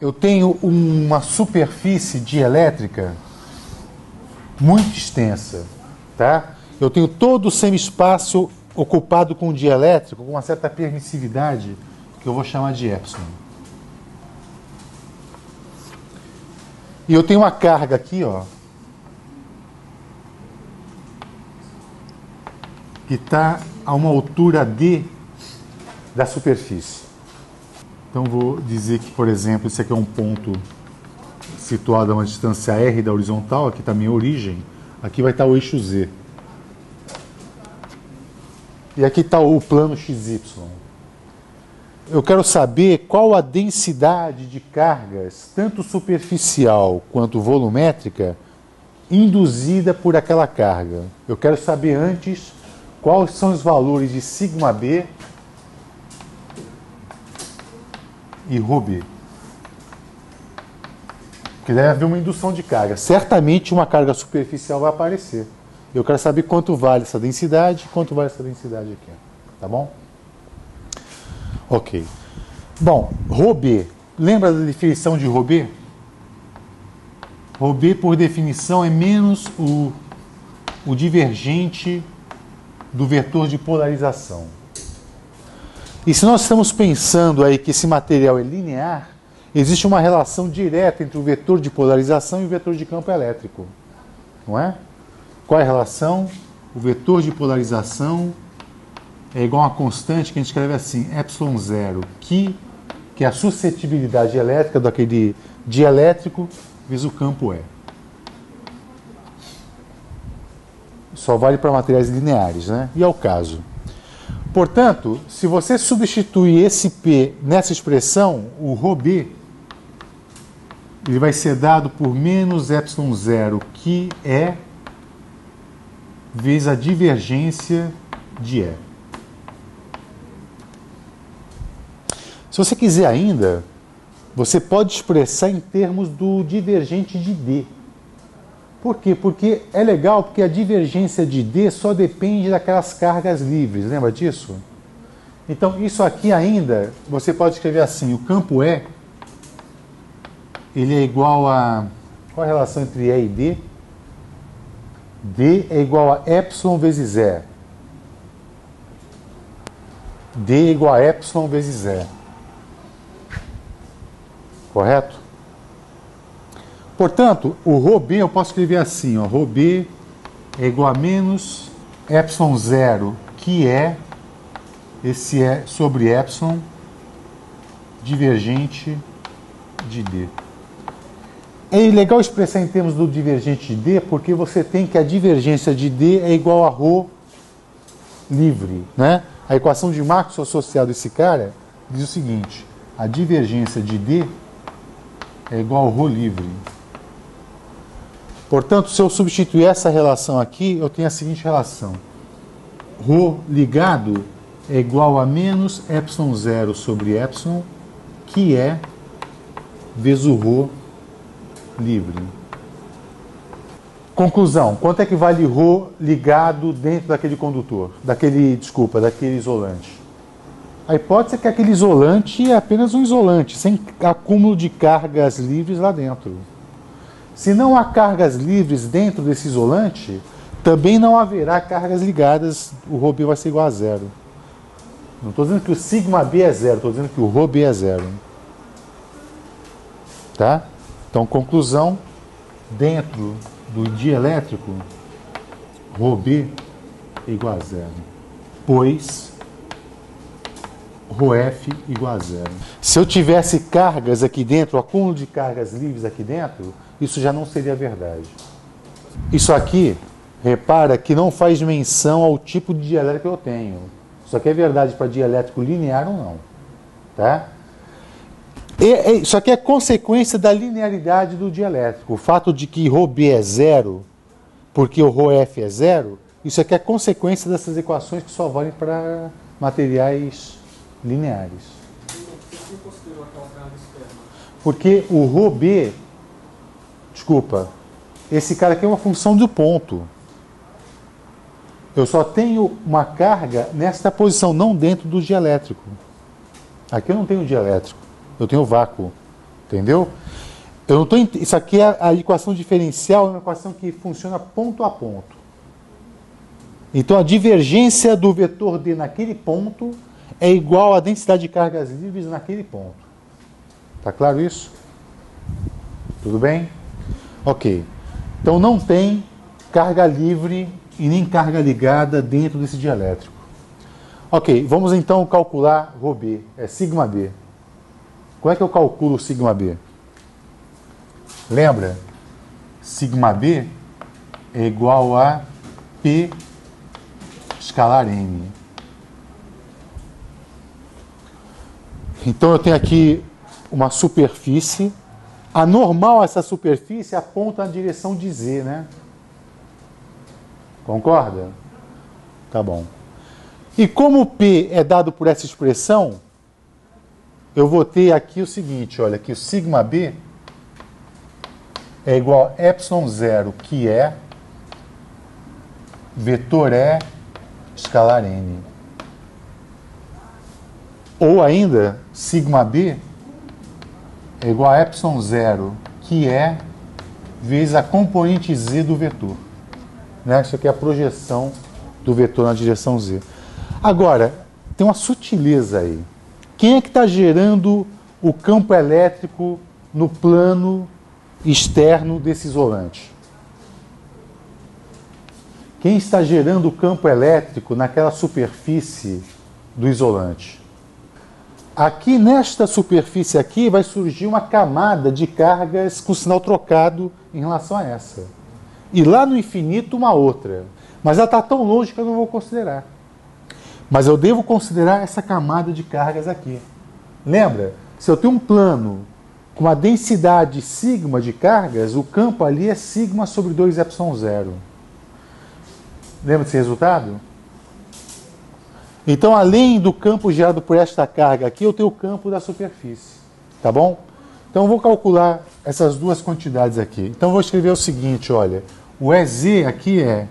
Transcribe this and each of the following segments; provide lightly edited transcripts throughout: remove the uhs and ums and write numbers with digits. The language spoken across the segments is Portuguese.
eu tenho uma superfície dielétrica muito extensa, tá? Eu tenho todo o semi-espaço ocupado com dielétrico, com uma certa permissividade, que eu vou chamar de epsilon. E eu tenho uma carga aqui, ó, que está a uma altura d da superfície. Então vou dizer que, por exemplo, esse aqui é um ponto situado a uma distância r da horizontal, aqui está a minha origem, aqui vai estar o eixo z. E aqui está o plano XY. Eu quero saber qual a densidade de cargas, tanto superficial quanto volumétrica, induzida por aquela carga. Eu quero saber antes quais são os valores de σb e ρb. Porque deve haver uma indução de carga. Certamente uma carga superficial vai aparecer. Eu quero saber quanto vale essa densidade e quanto vale essa densidade aqui. Tá bom? Ok. Bom, ρb. Lembra da definição de ρb? ρb, por definição, é menos o divergente do vetor de polarização. E se nós estamos pensando aí que esse material é linear, existe uma relação direta entre o vetor de polarização e o vetor de campo elétrico. Não é? Qual é a relação? O vetor de polarização é igual a uma constante que a gente escreve assim, ε0, que é a suscetibilidade elétrica daquele dielétrico vezes o campo E. Só vale para materiais lineares, né? E é o caso. Portanto, se você substituir esse P nessa expressão, o ρb, ele vai ser dado por menos ε0, que é vezes a divergência de E. Se você quiser ainda, você pode expressar em termos do divergente de D. Por quê? Porque é legal, porque a divergência de D só depende daquelas cargas livres, lembra disso? Então, isso aqui ainda, você pode escrever assim, o campo E, ele é igual a... Qual a relação entre E e D? D é igual a epsilon vezes E. D é igual a epsilon vezes E. Correto? Portanto, o ρb eu posso escrever assim, ó, ρb é igual a menos ε0, que é esse é sobre epsilon divergente de D. É legal expressar em termos do divergente de D, porque você tem que a divergência de D é igual a ρ livre, né? A equação de Maxwell associada a esse cara diz o seguinte, a divergência de D é igual a ρ livre. Portanto, se eu substituir essa relação aqui, eu tenho a seguinte relação. Ρ ligado é igual a menos ε0 sobre epsilon, que é vezes o ρ livre. Conclusão. Quanto é que vale ρ ligado dentro daquele condutor? Daquele isolante? A hipótese é que aquele isolante é apenas um isolante, sem acúmulo de cargas livres lá dentro. Se não há cargas livres dentro desse isolante, também não haverá cargas ligadas, o ρb vai ser igual a zero. Não estou dizendo que o σb é zero, estou dizendo que o ρb é zero. Tá? Então, conclusão, dentro do dielétrico, ρb é igual a zero, pois ρf igual a zero. Se eu tivesse cargas aqui dentro, o acúmulo de cargas livres aqui dentro, isso já não seria verdade. Isso aqui, repara que não faz menção ao tipo de dielétrico que eu tenho. Isso aqui é verdade para dielétrico linear ou não. Tá? Isso aqui é consequência da linearidade do dielétrico. O fato de que ρb é zero, porque o ρf é zero, isso aqui é consequência dessas equações que só valem para materiais lineares. Porque o ρb, desculpa, esse cara aqui é uma função do ponto. Eu só tenho uma carga nesta posição, não dentro do dielétrico. Aqui eu não tenho dielétrico, eu tenho vácuo. Entendeu? Eu não tô, isso aqui é a equação diferencial, é uma equação que funciona ponto a ponto. Então a divergência do vetor D naquele ponto é igual à densidade de cargas livres naquele ponto. Tá claro isso? Tudo bem? Ok. Então não tem carga livre e nem carga ligada dentro desse dielétrico. Ok, vamos então calcular ρB, é sigma B. Como é que eu calculo sigma B? Lembra? Sigma B é igual a P escalar M. Então eu tenho aqui uma superfície. Anormal essa superfície aponta na direção de Z, né? Concorda? Tá bom. E como o P é dado por essa expressão, eu vou ter aqui o seguinte, olha, que o sigma B é igual a ε0, que é vetor E escalar N. Ou ainda, sigma B é igual a ε0, que é vezes a componente Z do vetor. Né? Isso aqui é a projeção do vetor na direção Z. Agora, tem uma sutileza aí. Quem é que está gerando o campo elétrico no plano externo desse isolante? Quem está gerando o campo elétrico naquela superfície do isolante? Aqui nesta superfície aqui vai surgir uma camada de cargas com sinal trocado em relação a essa. E lá no infinito uma outra. Mas ela está tão longe que eu não vou considerar. Mas eu devo considerar essa camada de cargas aqui. Lembra? Se eu tenho um plano com uma densidade sigma de cargas, o campo ali é sigma sobre 2ε0. Lembra desse resultado? Então, além do campo gerado por esta carga aqui, eu tenho o campo da superfície. Tá bom? Então, eu vou calcular essas duas quantidades aqui. Então, eu vou escrever o seguinte, olha. O EZ aqui é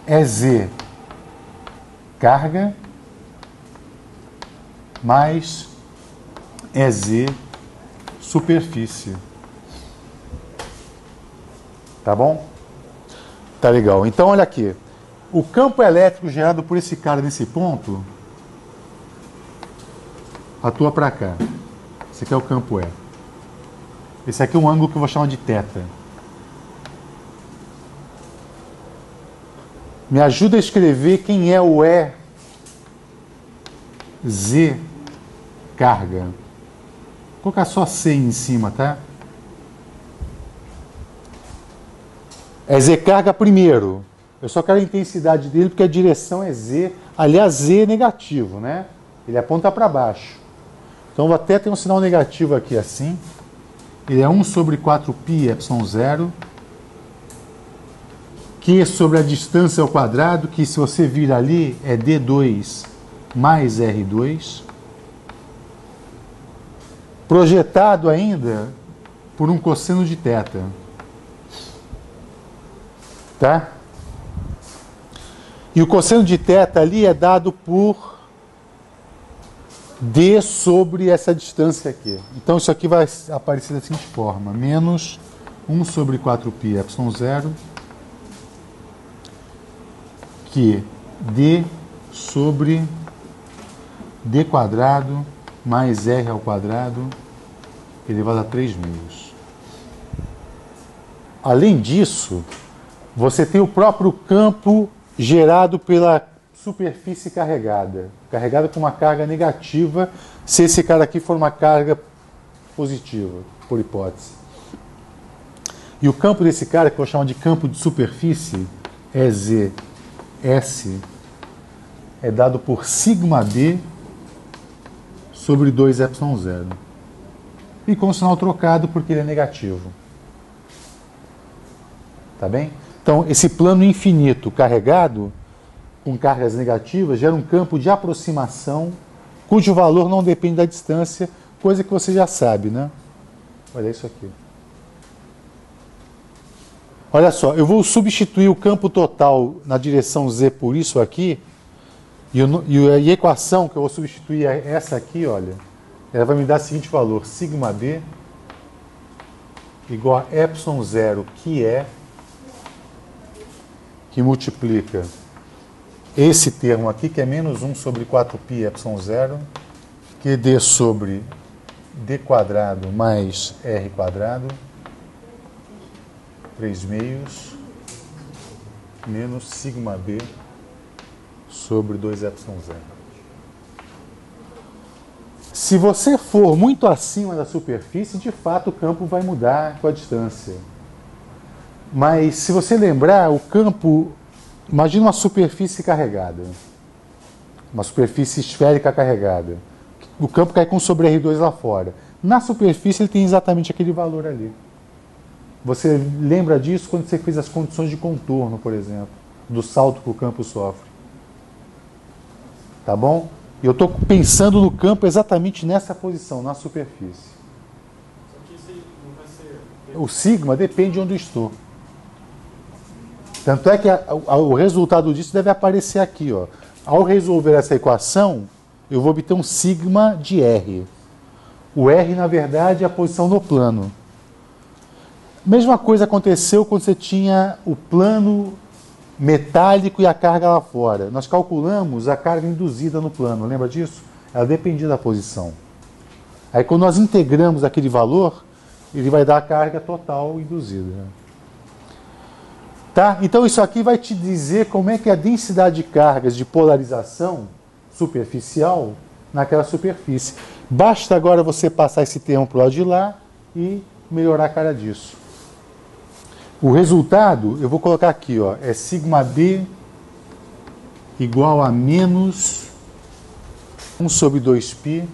EZ carga mais EZ superfície. Tá bom? Tá legal. Então, olha aqui. O campo elétrico gerado por esse cara nesse ponto atua para cá. Esse aqui é o campo E. Esse aqui é um ângulo que eu vou chamar de θ. Me ajuda a escrever quem é o EZ carga. Vou colocar só C em cima, tá? EZ carga primeiro. Eu só quero a intensidade dele porque a direção é Z. Aliás, Z é negativo, né? Ele aponta para baixo. Então, vou até ter um sinal negativo aqui assim. Ele é 1 sobre 4π ε0. Q sobre a distância ao quadrado, que se você vir ali é D2 mais R2. Projetado ainda por um cosseno de θ. Tá? E o cosseno de θ ali é dado por D sobre essa distância aqui. Então isso aqui vai aparecer da seguinte forma. Menos 1 sobre 4π ε0, que D sobre D quadrado mais R ao quadrado elevado a 3 meios. Além disso, você tem o próprio campo gerado pela superfície carregada com uma carga negativa, se esse cara aqui for uma carga positiva, por hipótese. E o campo desse cara, que eu vou chamar de campo de superfície, EZS, é dado por sigma B sobre 2ε0. E com o sinal trocado, porque ele é negativo. Tá bem? Então, esse plano infinito carregado, com cargas negativas, gera um campo de aproximação, cujo valor não depende da distância, coisa que você já sabe, né? Olha isso aqui. Olha só, eu vou substituir o campo total na direção Z por isso aqui, e a equação que eu vou substituir é essa aqui, olha, ela vai me dar o seguinte valor, σb igual a ε0, que multiplica esse termo aqui, que é menos 1 sobre 4π ε0, que d sobre d quadrado mais r quadrado, 3 meios, menos σb sobre 2ε0. Se você for muito acima da superfície, de fato o campo vai mudar com a distância. Mas se você lembrar, o campo, imagina uma superfície carregada, uma superfície esférica carregada. O campo cai com sobre R2 lá fora. Na superfície ele tem exatamente aquele valor ali. Você lembra disso quando você fez as condições de contorno, por exemplo, do salto que o campo sofre. Tá bom? E eu estou pensando no campo exatamente nessa posição, na superfície. Só que isso aí não vai ser... O sigma depende de onde eu estou. Tanto é que o resultado disso deve aparecer aqui, ó. Ao resolver essa equação, eu vou obter um sigma de R. O R, na verdade, é a posição no plano. Mesma coisa aconteceu quando você tinha o plano metálico e a carga lá fora. Nós calculamos a carga induzida no plano, lembra disso? Ela dependia da posição. Aí quando nós integramos aquele valor, ele vai dar a carga total induzida. Tá? Então isso aqui vai te dizer como é que é a densidade de cargas de polarização superficial naquela superfície. Basta agora você passar esse termo para o lado de lá e melhorar a cara disso. O resultado, eu vou colocar aqui, ó, é σb igual a menos 1 sobre 2π,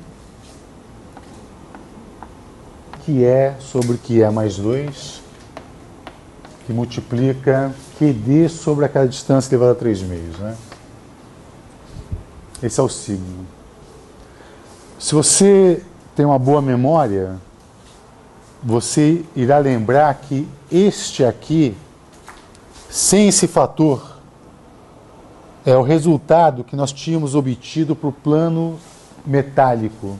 que é sobre que é mais 2, que multiplica QD sobre aquela distância elevada a 3 meios, né? Esse é o sigma. Se você tem uma boa memória, você irá lembrar que este aqui, sem esse fator, é o resultado que nós tínhamos obtido para o plano metálico.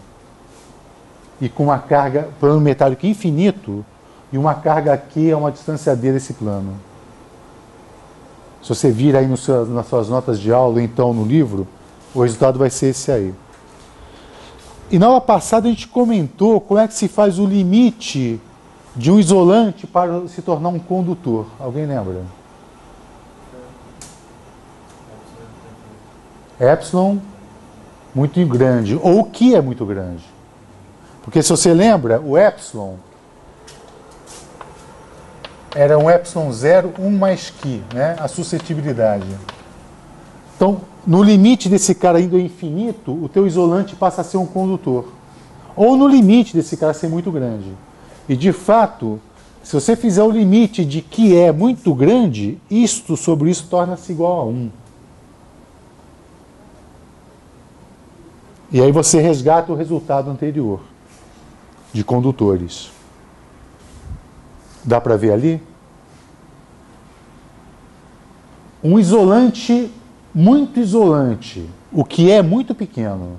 E com uma carga, plano metálico infinito, e uma carga aqui a uma distância D desse plano. Se você vir aí nas suas notas de aula, ou então no livro, o resultado vai ser esse aí. E na aula passada a gente comentou como é que se faz o limite de um isolante para se tornar um condutor. Alguém lembra? Epsilon muito grande, ou o que é muito grande. Porque se você lembra, o epsilon era um epsilon 0, 1 mais que, né? A suscetibilidade. Então, no limite desse cara indo ao infinito, o teu isolante passa a ser um condutor. Ou no limite desse cara ser muito grande. E, de fato, se você fizer o limite de que é muito grande, isto sobre isso torna-se igual a 1. E aí você resgata o resultado anterior, de condutores. Dá para ver ali? Um isolante muito isolante, o que é muito pequeno.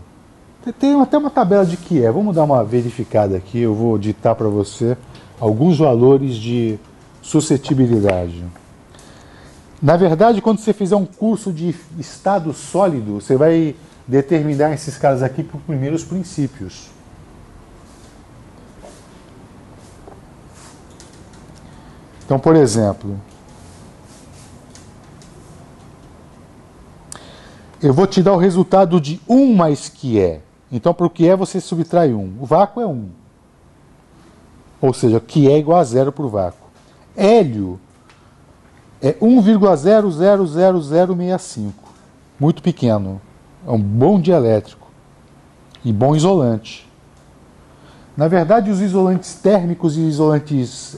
Tem até uma tabela de que é. Vamos dar uma verificada aqui. Eu vou ditar para você alguns valores de suscetibilidade. Na verdade, quando você fizer um curso de estado sólido, você vai determinar esses caras aqui por primeiros princípios. Então, por exemplo, eu vou te dar o resultado de 1 mais que é. Então, para o que é, você subtrai 1. O vácuo é 1. Ou seja, que é igual a 0 para o vácuo. Hélio é 1,0000065. Muito pequeno. É um bom dielétrico. E bom isolante. Na verdade, os isolantes térmicos e isolantes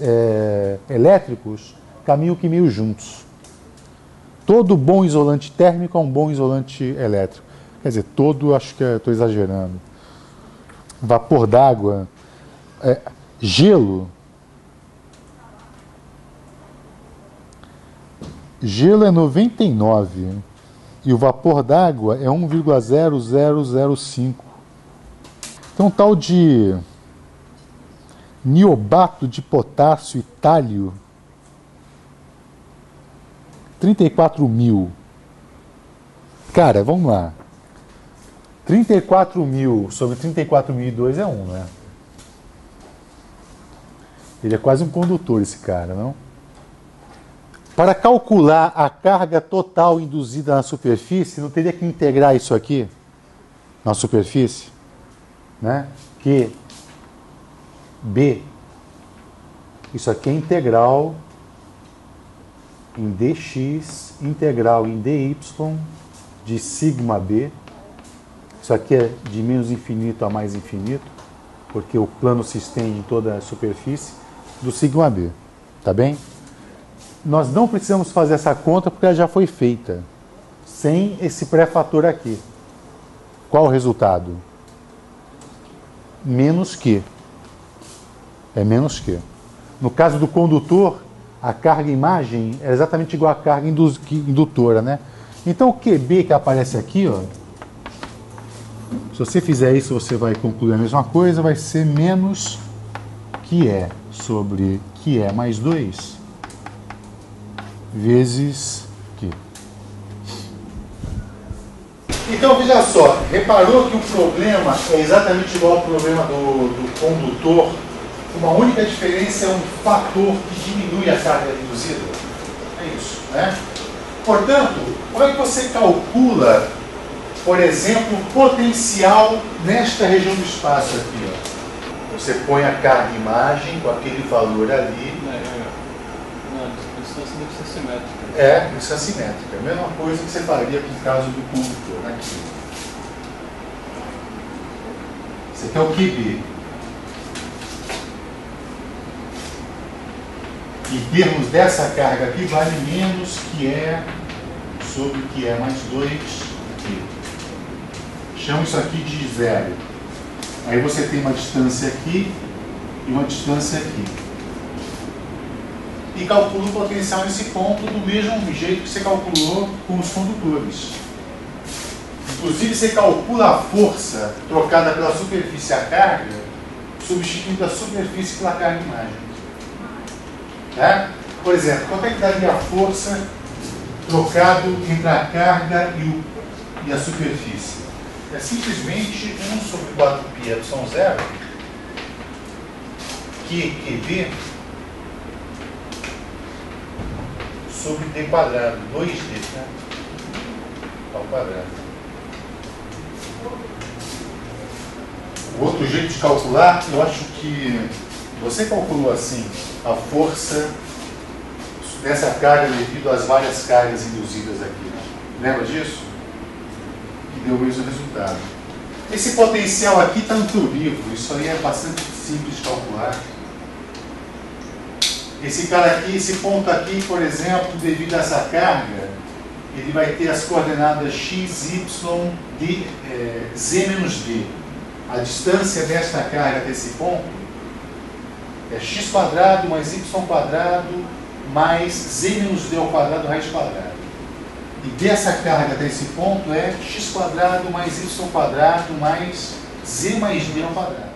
elétricos caminham que meio juntos. Todo bom isolante térmico é um bom isolante elétrico. Quer dizer, todo, acho que estou exagerando. Vapor d'água, gelo. Gelo é 99 e o vapor d'água é 1,0005. Tem um tal de niobato de potássio e tálio. 34.000. Cara, vamos lá. 34.000 sobre 34.002 é 1, né? Ele é quase um condutor, esse cara, não? Para calcular a carga total induzida na superfície, não teria que integrar isso aqui na superfície, né? Que B, isso aqui é integral em dx, integral em dy de sigma b. Isso aqui é de menos infinito a mais infinito, porque o plano se estende em toda a superfície, do sigma b, tá bem? Nós não precisamos fazer essa conta porque ela já foi feita, sem esse pré-fator aqui. Qual o resultado? Menos que. É menos que. No caso do condutor, a carga imagem é exatamente igual à carga indutora, né? Então o QB que aparece aqui, ó, se você fizer isso, você vai concluir a mesma coisa, vai ser menos que é sobre que é mais 2 vezes Q. Então, veja só, reparou que o problema é exatamente igual ao problema do condutor, uma única diferença é um fator que diminui a carga induzida. É isso, né? Portanto, como é que você calcula, por exemplo, o potencial nesta região do espaço aqui, ó? Você põe a carga imagem com aquele valor ali. A distância deve ser simétrica. É, isso é simétrica. A mesma coisa que você faria com o caso do condutor, né? Esse aqui é o QB. Em termos dessa carga aqui, vale menos que é sobre que é mais 2 aqui. Chama isso aqui de zero. Aí você tem uma distância aqui e uma distância aqui. E calcula o potencial nesse ponto do mesmo jeito que você calculou com os condutores. Inclusive, você calcula a força trocada pela superfície a carga, substituindo a superfície pela carga imagem. Tá? Por exemplo, quanto é que daria a força trocado entre a carga e a superfície? É simplesmente 1 sobre 4πε0, QB, sobre d quadrado, 2d, né? Ao quadrado. O outro jeito de calcular, eu acho que você calculou assim a força dessa carga devido às várias cargas induzidas aqui. Né? Lembra disso? Que deu o mesmo resultado. Esse potencial aqui está no teu livro, isso aí é bastante simples de calcular. Esse cara aqui, esse ponto aqui, por exemplo, devido a essa carga, ele vai ter as coordenadas x, y, d, z menos d. A distância desta carga até esse ponto é x quadrado mais y quadrado mais z menos d ao quadrado raiz quadrada. E dessa carga até esse ponto é x quadrado mais y quadrado mais z mais d ao quadrado.